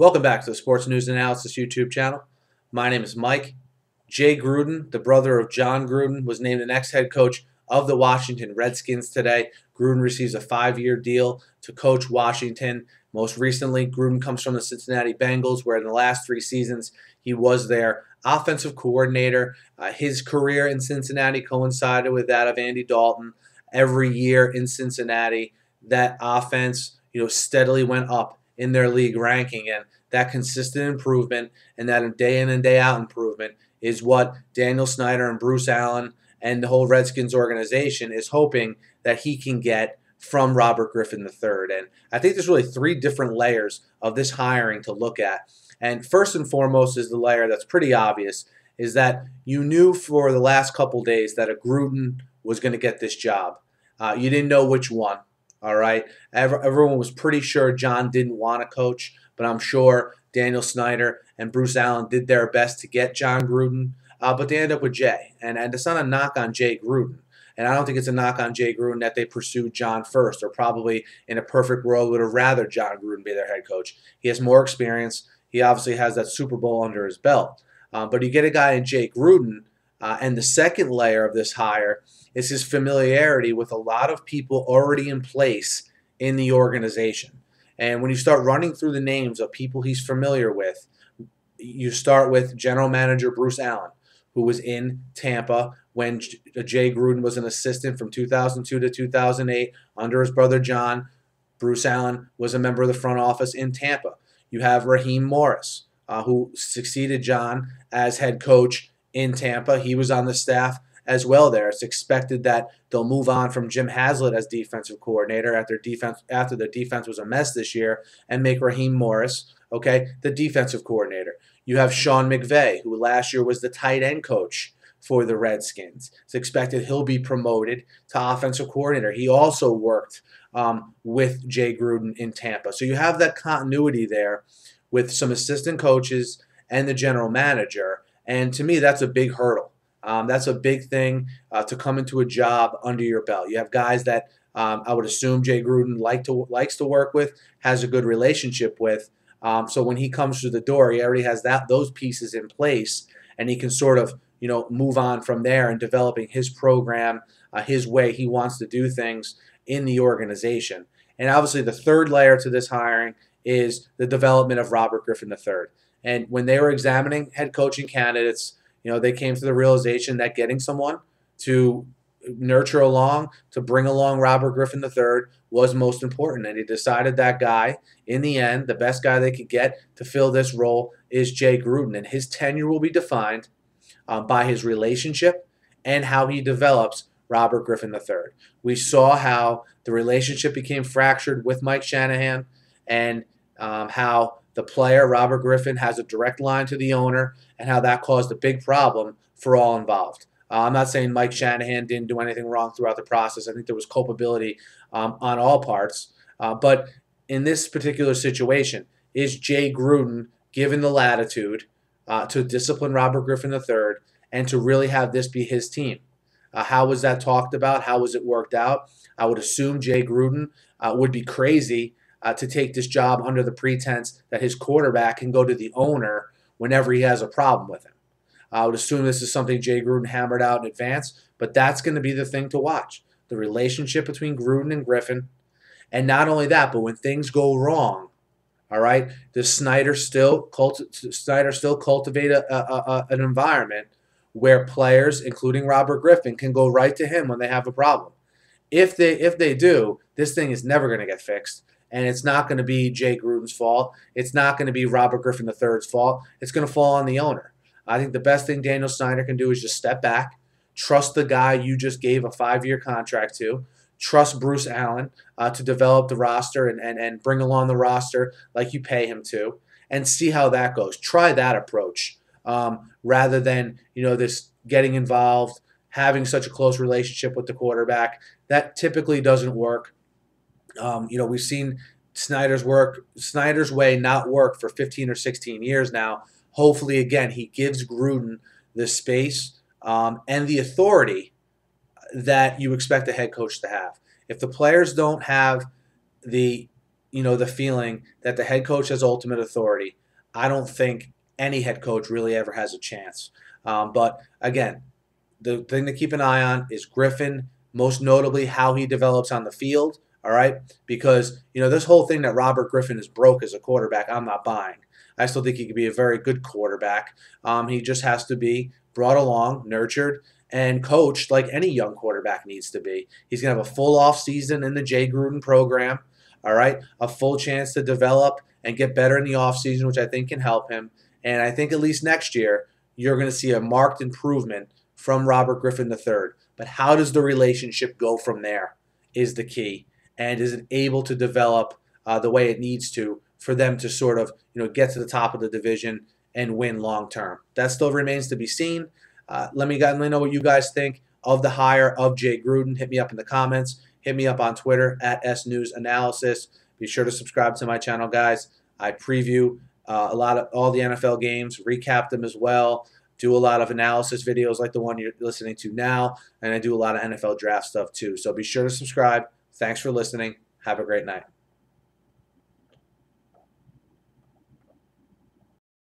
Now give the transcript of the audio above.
Welcome back to the Sports News Analysis YouTube channel. My name is Mike. Jay Gruden, the brother of John Gruden, was named the next head coach of the Washington Redskins today. Gruden receives a 5-year deal to coach Washington. Most recently, Gruden comes from the Cincinnati Bengals, where in the last 3 seasons he was their offensive coordinator. His career in Cincinnati coincided with that of Andy Dalton. Every year in Cincinnati, that offense, steadily went up in their league ranking, and that consistent improvement and that day in and day out improvement is what Daniel Snyder and Bruce Allen and the whole Redskins organization is hoping that he can get from Robert Griffin III. And I think there's really 3 different layers of this hiring to look at. And first and foremost is the layer that's pretty obvious, is that you knew for the last couple days that a Gruden was going to get this job. You didn't know which one. All right. Everyone was pretty sure John didn't want to coach, but I'm sure Daniel Snyder and Bruce Allen did their best to get John Gruden, but they ended up with Jay. And it's not a knock on Jay Gruden. And I don't think it's a knock on Jay Gruden that they pursued John first, or probably in a perfect world would have rather John Gruden be their head coach. He has more experience. He obviously has that Super Bowl under his belt. But you get a guy in Jay Gruden, and the second layer of this hire is his familiarity with a lot of people already in place in the organization. And when you start running through the names of people he's familiar with, you start with General Manager Bruce Allen, who was in Tampa when Jay Gruden was an assistant from 2002 to 2008 under his brother John. Bruce Allen was a member of the front office in Tampa. You have Raheem Morris, who succeeded John as head coach in Tampa. He was on the staff as well there. It's expected that they'll move on from Jim Haslett as defensive coordinator after the defense was a mess this year and make Raheem Morris, the defensive coordinator. You have Sean McVay, who last year was the tight end coach for the Redskins. It's expected he'll be promoted to offensive coordinator. He also worked with Jay Gruden in Tampa. So you have that continuity there with some assistant coaches and the general manager. And to me, that's a big hurdle. That's a big thing to come into a job under your belt. You have guys that I would assume Jay Gruden likes to work with, has a good relationship with. So when he comes through the door, he already has those pieces in place, and he can sort of move on from there and developing his program, his way he wants to do things in the organization. And obviously, the third layer to this hiring is the development of Robert Griffin III. And when they were examining head coaching candidates, they came to the realization that getting someone to nurture along, to bring along Robert Griffin III was most important. And he decided that guy, in the end, the best guy they could get to fill this role is Jay Gruden. And his tenure will be defined by his relationship and how he develops Robert Griffin III. We saw how the relationship became fractured with Mike Shanahan, and how the player, Robert Griffin, has a direct line to the owner, and how that caused a big problem for all involved. I'm not saying Mike Shanahan didn't do anything wrong throughout the process. I think there was culpability on all parts. But in this particular situation, is Jay Gruden given the latitude to discipline Robert Griffin III and to really have this be his team? How was that talked about? How was it worked out? I would assume Jay Gruden would be crazy to take this job under the pretense that his quarterback can go to the owner whenever he has a problem with him. I would assume this is something Jay Gruden hammered out in advance, but that's going to be the thing to watch. The relationship between Gruden and Griffin. And not only that, but when things go wrong, all right, does Snyder still cultivate an environment where players, including Robert Griffin, can go right to him when they have a problem? If they do, this thing is never going to get fixed. And it's not going to be Jay Gruden's fault. It's not going to be Robert Griffin III's fault. It's going to fall on the owner. I think the best thing Daniel Snyder can do is just step back, trust the guy you just gave a 5-year contract to, trust Bruce Allen to develop the roster and bring along the roster like you pay him to, and see how that goes. Try that approach rather than this getting involved, having such a close relationship with the quarterback. That typically doesn't work. We've seen Snyder's way not work for 15 or 16 years now. Hopefully, again, he gives Gruden the space and the authority that you expect a head coach to have. If the players don't have the the feeling that the head coach has ultimate authority. I don't think any head coach really ever has a chance. But again, the thing to keep an eye on is Griffin, most notably how he develops on the field. All right, because this whole thing that Robert Griffin is broke as a quarterback, I'm not buying. I still think he could be a very good quarterback. He just has to be brought along, nurtured, and coached like any young quarterback needs to be. He's gonna have a full off season in the Jay Gruden program. All right, a full chance to develop and get better in the offseason, which I think can help him. And I think at least next year, you're going to see a marked improvement from Robert Griffin III. But how does the relationship go from there is the key. And is it able to develop the way it needs to for them to sort of get to the top of the division and win long term? That still remains to be seen. Let me know what you guys think of the hire of Jay Gruden. Hit me up in the comments. Hit me up on Twitter at SNewsAnalysis. Be sure to subscribe to my channel, guys. I preview all the NFL games, recap them as well, do a lot of analysis videos like the one you're listening to now, and I do a lot of NFL draft stuff too. So be sure to subscribe. Thanks for listening. Have a great night.